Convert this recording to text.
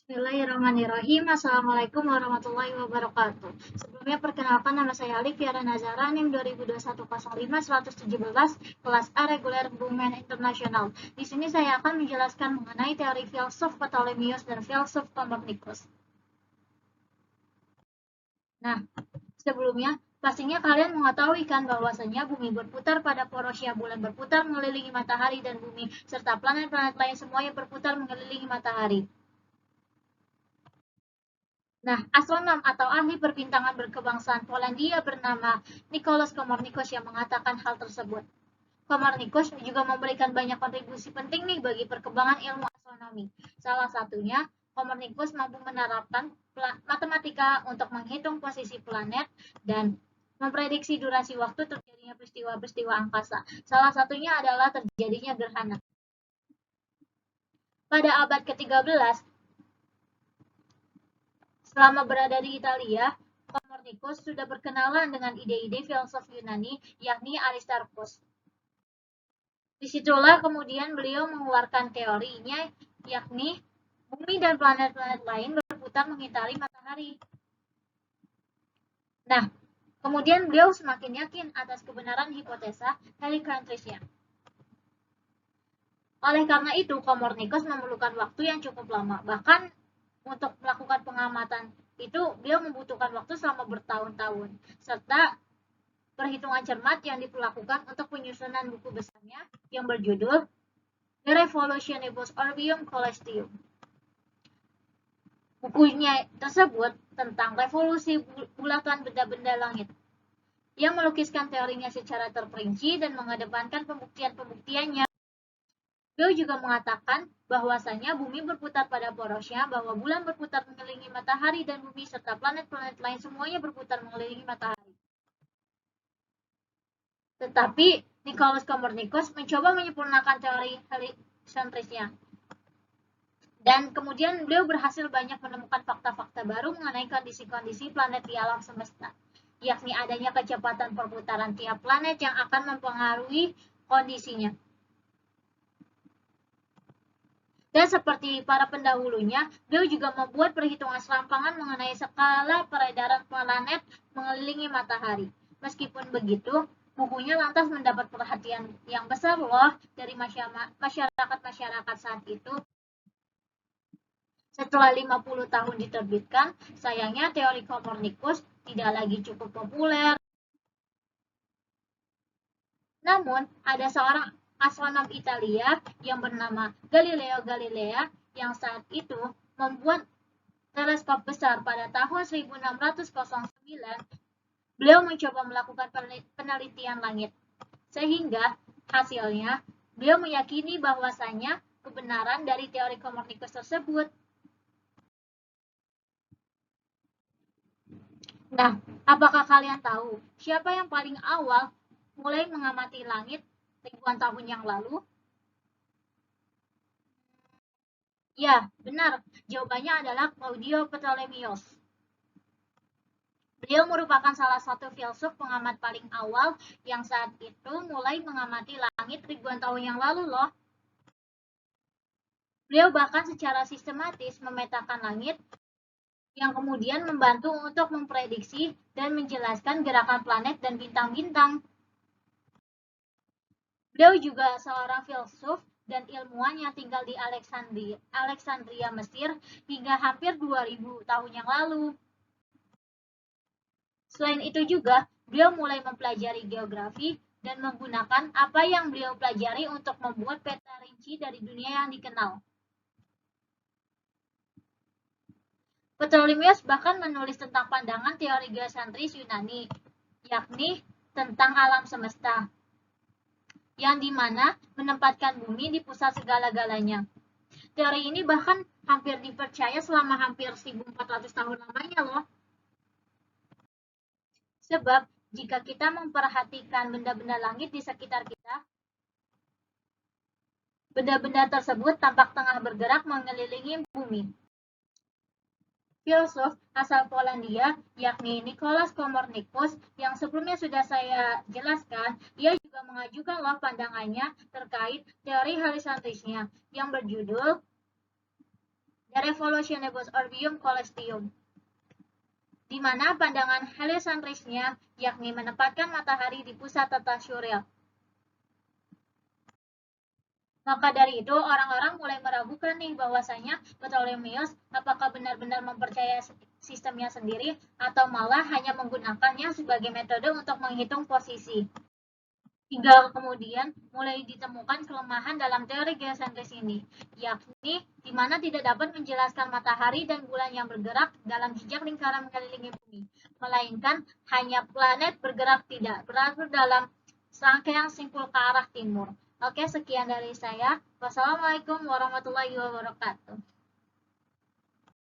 Bismillahirrahmanirrahim. Assalamualaikum warahmatullahi wabarakatuh. Sebelumnya perkenalkan, nama saya Alif Fiara Nazara, NIM 202105-117, kelas A reguler Hubungan Internasional. Di sini saya akan menjelaskan mengenai teori filsuf Ptolemeus dan filsuf Kopernikus. Nah, sebelumnya pastinya kalian mengetahui kan bahwasanya bumi berputar pada porosnya, bulan berputar mengelilingi matahari dan bumi, serta planet-planet lain semuanya berputar mengelilingi matahari. Nah, astronom atau ahli perbintangan berkebangsaan Polandia bernama Nicolaus Copernicus yang mengatakan hal tersebut. Copernicus juga memberikan banyak kontribusi penting nih bagi perkembangan ilmu astronomi. Salah satunya, Copernicus mampu menerapkan matematika untuk menghitung posisi planet dan memprediksi durasi waktu terjadinya peristiwa-peristiwa angkasa. Salah satunya adalah terjadinya gerhana. Pada abad ke-13, selama berada di Italia, Copernicus sudah berkenalan dengan ide-ide filsuf Yunani, yakni Aristarchus. Disitulah kemudian beliau mengeluarkan teorinya, yakni bumi dan planet-planet lain berputar mengitari matahari. Nah, kemudian beliau semakin yakin atas kebenaran hipotesa heliocentrisnya. Oleh karena itu, Copernicus memerlukan waktu yang cukup lama. Bahkan untuk melakukan pengamatan itu, beliau membutuhkan waktu selama bertahun-tahun. Serta perhitungan cermat yang dilakukan untuk penyusunan buku besarnya yang berjudul The Revolutionibus Orbium Coelestium. Bukunya tersebut tentang revolusi bulatan benda-benda langit, yang melukiskan teorinya secara terperinci dan mengedepankan pembuktian-pembuktiannya. Beliau juga mengatakan bahwasanya bumi berputar pada porosnya, bahwa bulan berputar mengelilingi matahari dan bumi serta planet-planet lain semuanya berputar mengelilingi matahari. Tetapi Nicolaus Copernicus mencoba menyempurnakan teori heliocentrisnya. Dan kemudian beliau berhasil banyak menemukan fakta-fakta baru mengenai kondisi-kondisi planet di alam semesta, yakni adanya kecepatan perputaran tiap planet yang akan mempengaruhi kondisinya. Dan seperti para pendahulunya, beliau juga membuat perhitungan serampangan mengenai skala peredaran planet mengelilingi matahari. Meskipun begitu, bukunya lantas mendapat perhatian yang besar loh dari masyarakat saat itu. Setelah 50 tahun diterbitkan, sayangnya teori Copernicus tidak lagi cukup populer. Namun, ada seorang astronom Italia yang bernama Galileo Galilei yang saat itu membuat teleskop besar pada tahun 1609. Beliau mencoba melakukan penelitian langit, sehingga hasilnya beliau meyakini bahwasanya kebenaran dari teori Copernicus tersebut. Nah, apakah kalian tahu siapa yang paling awal mulai mengamati langit ribuan tahun yang lalu? Ya, benar. Jawabannya adalah Claudio Ptolemeus. Beliau merupakan salah satu filsuf pengamat paling awal yang saat itu mulai mengamati langit ribuan tahun yang lalu loh. Beliau bahkan secara sistematis memetakan langit yang kemudian membantu untuk memprediksi dan menjelaskan gerakan planet dan bintang-bintang. Beliau juga seorang filsuf dan ilmuwan yang tinggal di Alexandria, Mesir hingga hampir 2000 tahun yang lalu. Selain itu juga, beliau mulai mempelajari geografi dan menggunakan apa yang beliau pelajari untuk membuat peta rinci dari dunia yang dikenal. Ptolemeus bahkan menulis tentang pandangan teori geosentris Yunani, yakni tentang alam semesta, yang dimana menempatkan bumi di pusat segala-galanya. Teori ini bahkan hampir dipercaya selama hampir 1400 tahun lamanya loh. Sebab jika kita memperhatikan benda-benda langit di sekitar kita, benda-benda tersebut tampak tengah bergerak mengelilingi bumi. Filsuf asal Polandia, yakni Nicolaus Copernicus, yang sebelumnya sudah saya jelaskan, ia juga mengajukan loh pandangannya terkait teori heliocentrisnya yang berjudul The Revolutionibus Orbium Coelestium, di mana pandangan heliocentrisnya yakni menempatkan matahari di pusat tata surya. Maka dari itu, orang-orang mulai meragukan nih bahwasanya Ptolemeus apakah benar-benar mempercayai sistemnya sendiri atau malah hanya menggunakannya sebagai metode untuk menghitung posisi. Hingga kemudian mulai ditemukan kelemahan dalam teori geosentris ini, yakni di mana tidak dapat menjelaskan matahari dan bulan yang bergerak dalam jejak lingkaran mengelilingi bumi, melainkan hanya planet bergerak tidak berada dalam serangkaian simpul ke arah timur. Oke, sekian dari saya. Wassalamualaikum warahmatullahi wabarakatuh.